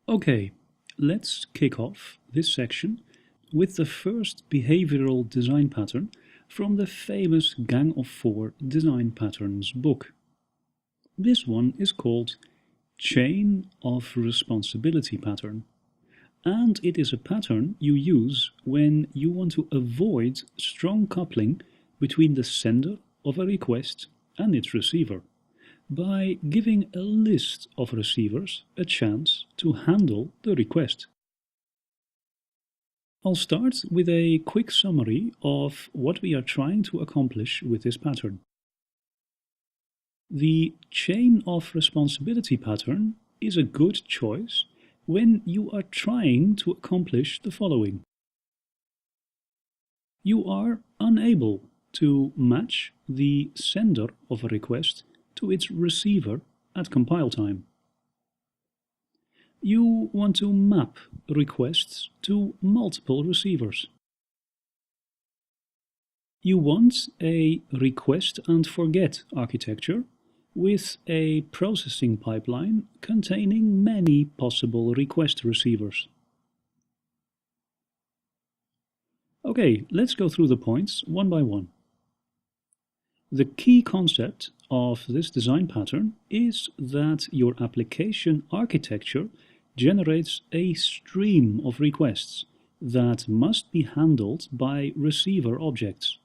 Okay, let's kick off this section with the first behavioral design pattern from the famous Gang of Four design patterns book. This one is called Chain of Responsibility pattern, and it is a pattern you use when you want to avoid strong coupling between the sender of a request and its receiver, by giving a list of receivers a chance to handle the request. I'll start with a quick summary of what we are trying to accomplish with this pattern. The chain of responsibility pattern is a good choice when you are trying to accomplish the following. You are unable to match the sender of a request to its receiver at compile time. You want to map requests to multiple receivers. You want a request and forget architecture with a processing pipeline containing many possible request receivers. Okay, let's go through the points one by one. The key concept of this design pattern is that your application architecture generates a stream of requests that must be handled by receiver objects.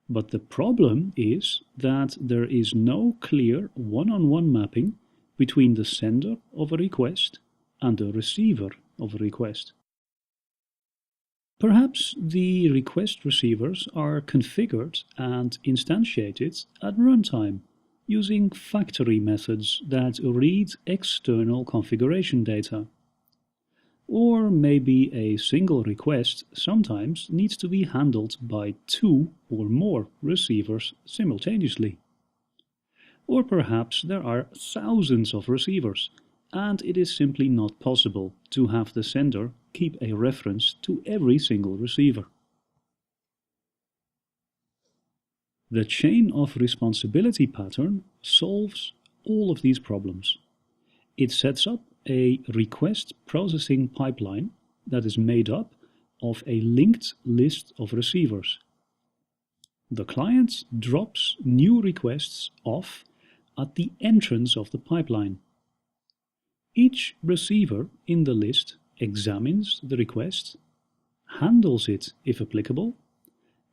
But the problem is that there is no clear one-on-one mapping between the sender of a request and the receiver of a request. Perhaps the request receivers are configured and instantiated at runtime using factory methods that read external configuration data. Or maybe a single request sometimes needs to be handled by two or more receivers simultaneously. Or perhaps there are thousands of receivers, and it is simply not possible to have the sender keep a reference to every single receiver. The chain of responsibility pattern solves all of these problems. It sets up a request processing pipeline that is made up of a linked list of receivers. The client drops new requests off at the entrance of the pipeline. Each receiver in the list examines the request, handles it if applicable,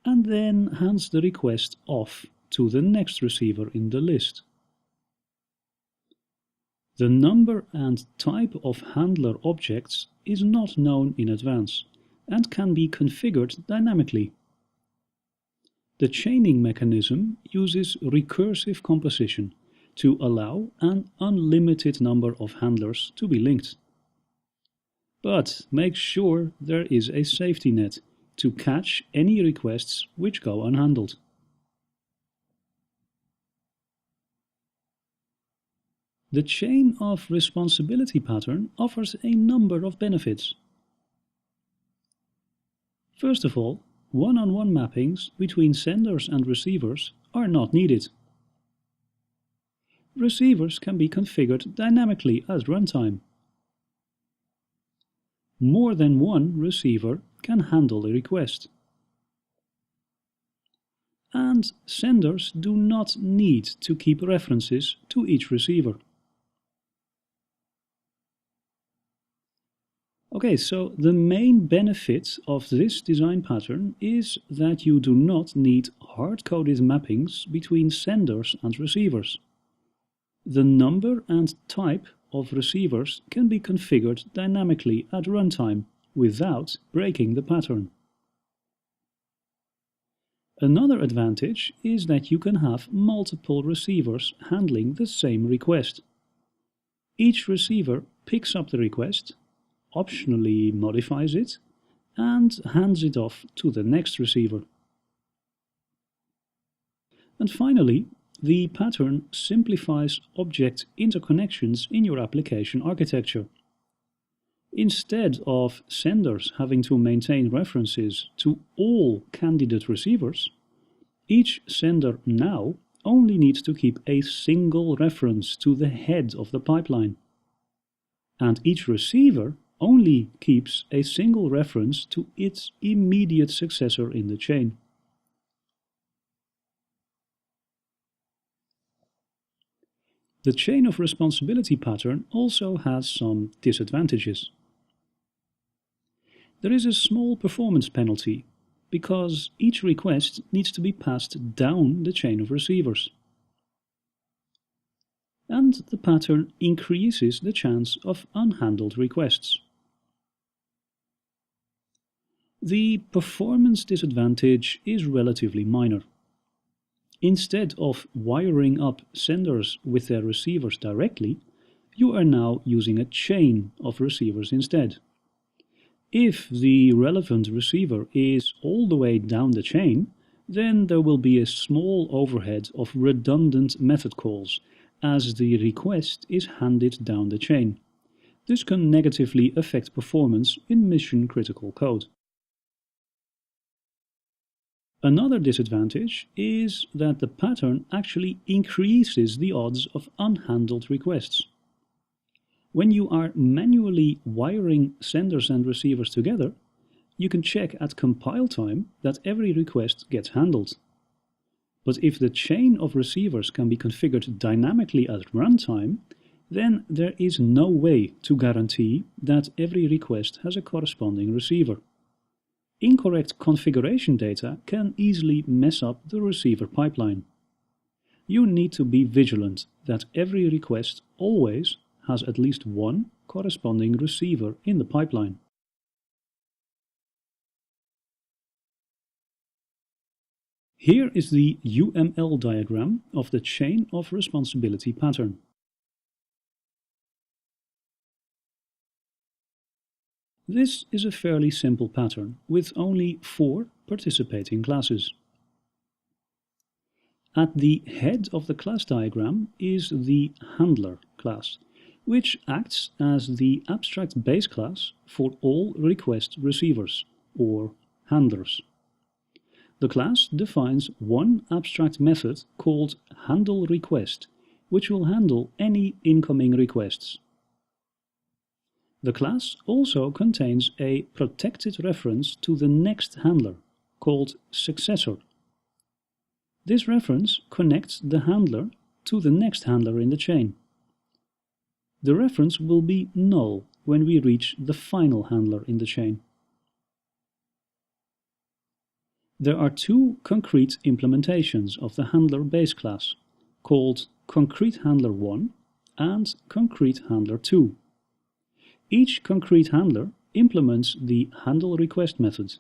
and then hands the request off to the next receiver in the list. The number and type of handler objects is not known in advance and can be configured dynamically. The chaining mechanism uses recursive composition to allow an unlimited number of handlers to be linked. But make sure there is a safety net to catch any requests which go unhandled. The chain of responsibility pattern offers a number of benefits. First of all, one-on-one mappings between senders and receivers are not needed. Receivers can be configured dynamically at runtime. More than one receiver can handle a request. And senders do not need to keep references to each receiver. Okay, so the main benefit of this design pattern is that you do not need hard-coded mappings between senders and receivers. The number and type of receivers can be configured dynamically at runtime without breaking the pattern. Another advantage is that you can have multiple receivers handling the same request. Each receiver picks up the request, optionally modifies it, and hands it off to the next receiver. And finally, the pattern simplifies object interconnections in your application architecture. Instead of senders having to maintain references to all candidate receivers, each sender now only needs to keep a single reference to the head of the pipeline. and each receiver only keeps a single reference to its immediate successor in the chain. The chain of responsibility pattern also has some disadvantages. There is a small performance penalty, because each request needs to be passed down the chain of receivers. And the pattern increases the chance of unhandled requests. The performance disadvantage is relatively minor. Instead of wiring up senders with their receivers directly, you are now using a chain of receivers instead. If the relevant receiver is all the way down the chain, then there will be a small overhead of redundant method calls as the request is handed down the chain. This can negatively affect performance in mission-critical code. Another disadvantage is that the pattern actually increases the odds of unhandled requests. When you are manually wiring senders and receivers together, you can check at compile time that every request gets handled. But if the chain of receivers can be configured dynamically at runtime, then there is no way to guarantee that every request has a corresponding receiver. Incorrect configuration data can easily mess up the receiver pipeline. You need to be vigilant that every request always has at least one corresponding receiver in the pipeline. Here is the UML diagram of the chain of responsibility pattern. This is a fairly simple pattern with only 4 participating classes. At the head of the class diagram is the handler class, which acts as the abstract base class for all request receivers, or handlers. The class defines one abstract method called handleRequest, which will handle any incoming requests. The class also contains a protected reference to the next handler, called successor. This reference connects the handler to the next handler in the chain. The reference will be null when we reach the final handler in the chain. There are 2 concrete implementations of the handler base class, called concrete handler 1 and concrete handler 2. Each concrete handler implements the handleRequest method.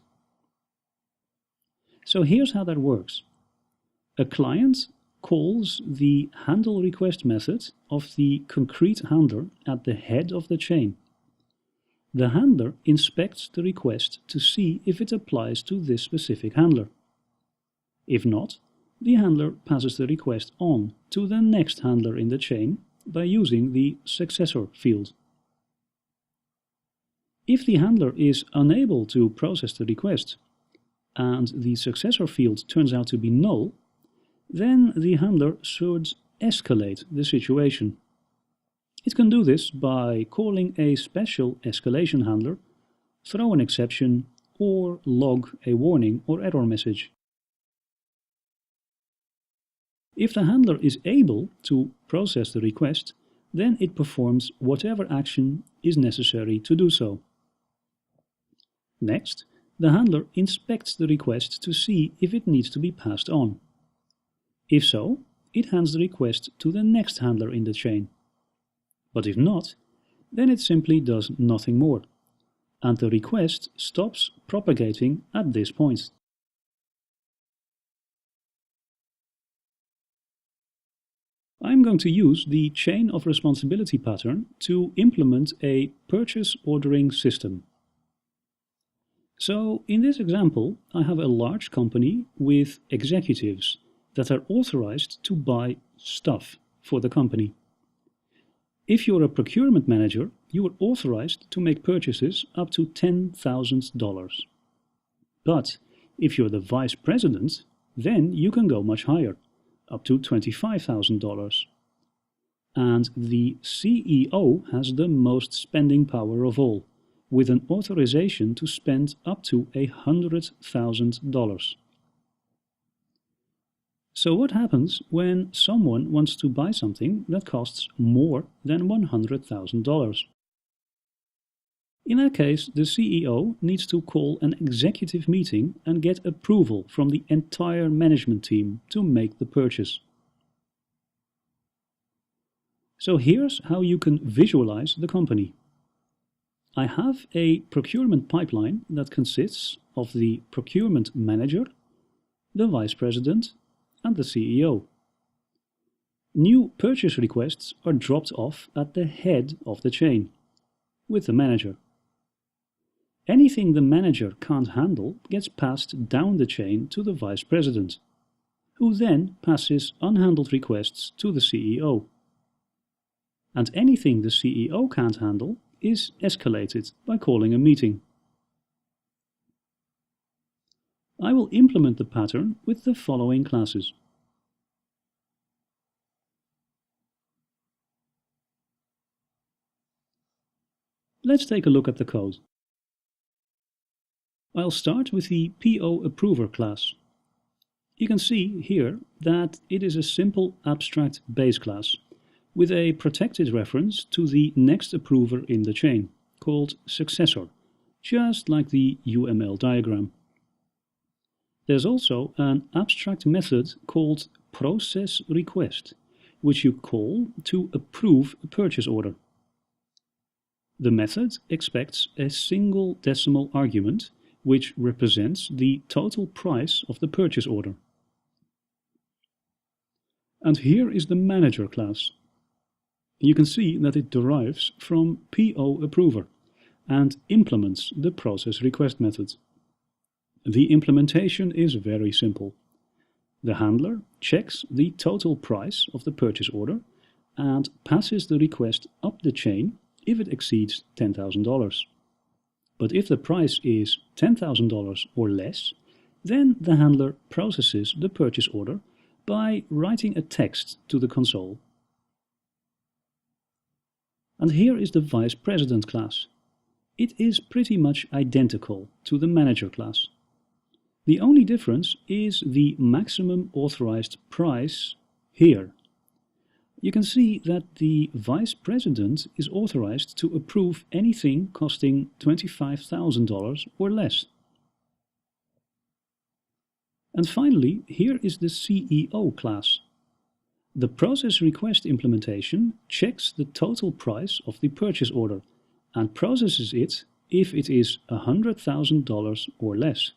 So here's how that works. A client calls the handleRequest method of the concrete handler at the head of the chain. The handler inspects the request to see if it applies to this specific handler. If not, the handler passes the request on to the next handler in the chain by using the successor field. If the handler is unable to process the request and the successor field turns out to be null, then the handler should escalate the situation. It can do this by calling a special escalation handler, throw an exception, or log a warning or error message. If the handler is able to process the request, then it performs whatever action is necessary to do so. Next, the handler inspects the request to see if it needs to be passed on. If so, it hands the request to the next handler in the chain. But if not, then it simply does nothing more, and the request stops propagating at this point. I'm going to use the chain of responsibility pattern to implement a purchase ordering system. So, in this example, I have a large company with executives that are authorized to buy stuff for the company. If you're a procurement manager, you are authorized to make purchases up to $10,000. But if you're the vice president, then you can go much higher, up to $25,000. And the CEO has the most spending power of all, with an authorization to spend up to $100,000. So what happens when someone wants to buy something that costs more than $100,000? In that case, the CEO needs to call an executive meeting and get approval from the entire management team to make the purchase. So here's how you can visualize the company. I have a procurement pipeline that consists of the procurement manager, the vice president, and the CEO. New purchase requests are dropped off at the head of the chain, with the manager. Anything the manager can't handle gets passed down the chain to the vice president, who then passes unhandled requests to the CEO. And anything the CEO can't handle is escalated by calling a meeting. I will implement the pattern with the following classes. Let's take a look at the code. I'll start with the PO Approver class. You can see here that it is a simple abstract base class with a protected reference to the next approver in the chain, called successor, just like the UML diagram. There's also an abstract method called process request, which you call to approve a purchase order. The method expects a single decimal argument which represents the total price of the purchase order. And here is the manager class. You can see that it derives from PO Approver and implements the process request method. The implementation is very simple. The handler checks the total price of the purchase order and passes the request up the chain if it exceeds $10,000. But if the price is $10,000 or less, then the handler processes the purchase order by writing a text to the console. And here is the Vice President class. It is pretty much identical to the Manager class. The only difference is the maximum authorized price here. You can see that the Vice President is authorized to approve anything costing $25,000 or less. And finally, here is the CEO class. The process request implementation checks the total price of the purchase order and processes it if it is $100,000 or less.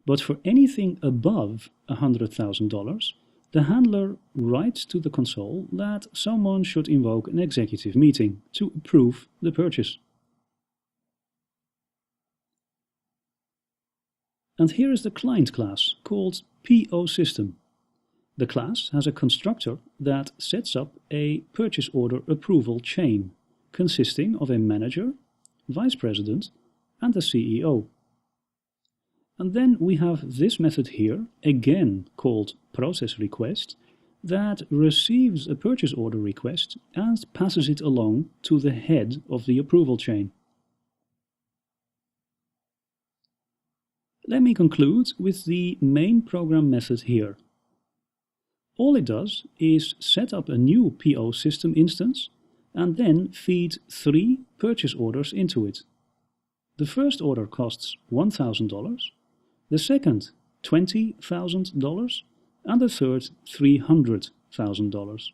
But for anything above $100,000, the handler writes to the console that someone should invoke an executive meeting to approve the purchase. And here is the client class called PO System. The class has a constructor that sets up a purchase order approval chain consisting of a manager, vice president, and the CEO. And then we have this method here, again called process request, that receives a purchase order request and passes it along to the head of the approval chain. Let me conclude with the main program method here. All it does is set up a new PO system instance and then feed 3 purchase orders into it. The first order costs $1,000, the second $20,000, and the third $300,000.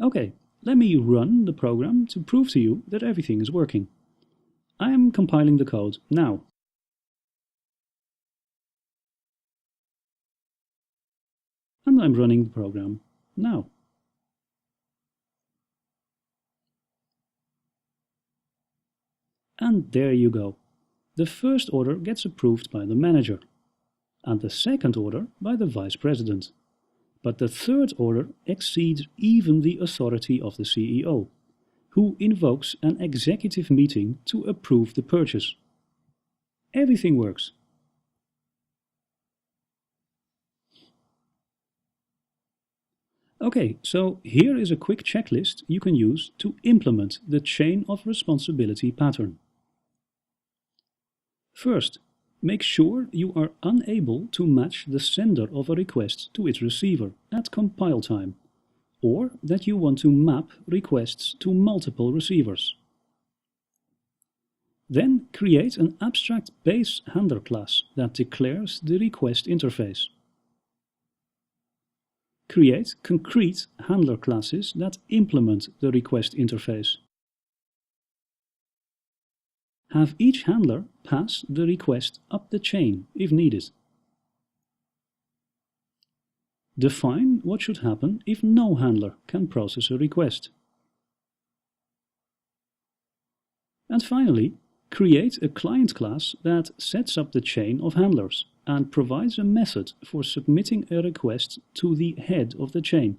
Okay, let me run the program to prove to you that everything is working. I am compiling the code now. And I'm running the program now. And there you go. The first order gets approved by the manager, and the second order by the vice president. But the third order exceeds even the authority of the CEO, who invokes an executive meeting to approve the purchase. Everything works. Okay, so here is a quick checklist you can use to implement the chain of responsibility pattern. First, make sure you are unable to match the sender of a request to its receiver at compile time, or that you want to map requests to multiple receivers. Then create an abstract base handler class that declares the request interface. Create concrete handler classes that implement the request interface. Have each handler pass the request up the chain if needed. Define what should happen if no handler can process a request. And finally, create a client class that sets up the chain of handlers and provides a method for submitting a request to the head of the chain.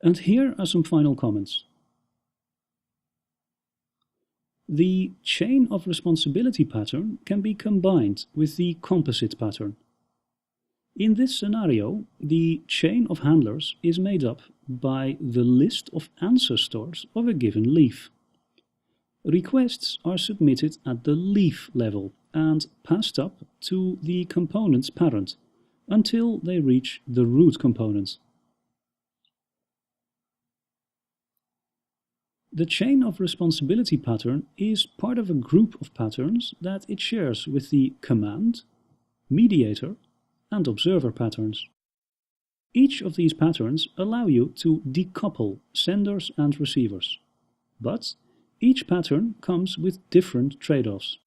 And here are some final comments. The chain of responsibility pattern can be combined with the composite pattern. In this scenario, the chain of handlers is made up by the list of ancestors of a given leaf. Requests are submitted at the leaf level and passed up to the component's parent until they reach the root component. The chain of responsibility pattern is part of a group of patterns that it shares with the command, mediator, and observer patterns. Each of these patterns allow you to decouple senders and receivers, but each pattern comes with different trade-offs.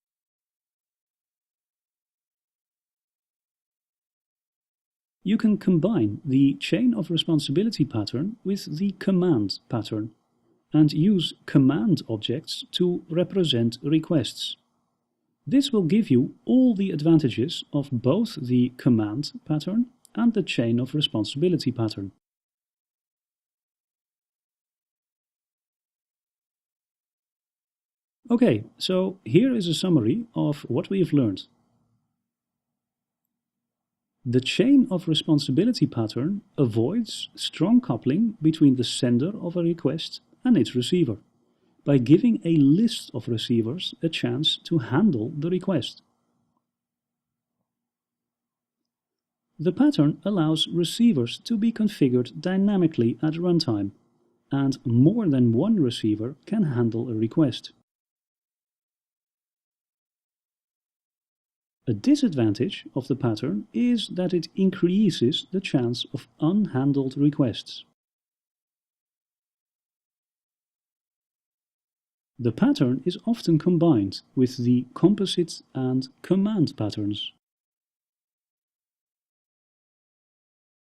You can combine the chain of responsibility pattern with the command pattern and use command objects to represent requests. This will give you all the advantages of both the command pattern and the chain of responsibility pattern. Okay, so here is a summary of what we have learned. The chain of responsibility pattern avoids strong coupling between the sender of a request and its receiver, by giving a list of receivers a chance to handle the request. The pattern allows receivers to be configured dynamically at runtime, and more than one receiver can handle a request. A disadvantage of the pattern is that it increases the chance of unhandled requests. The pattern is often combined with the composite and command patterns.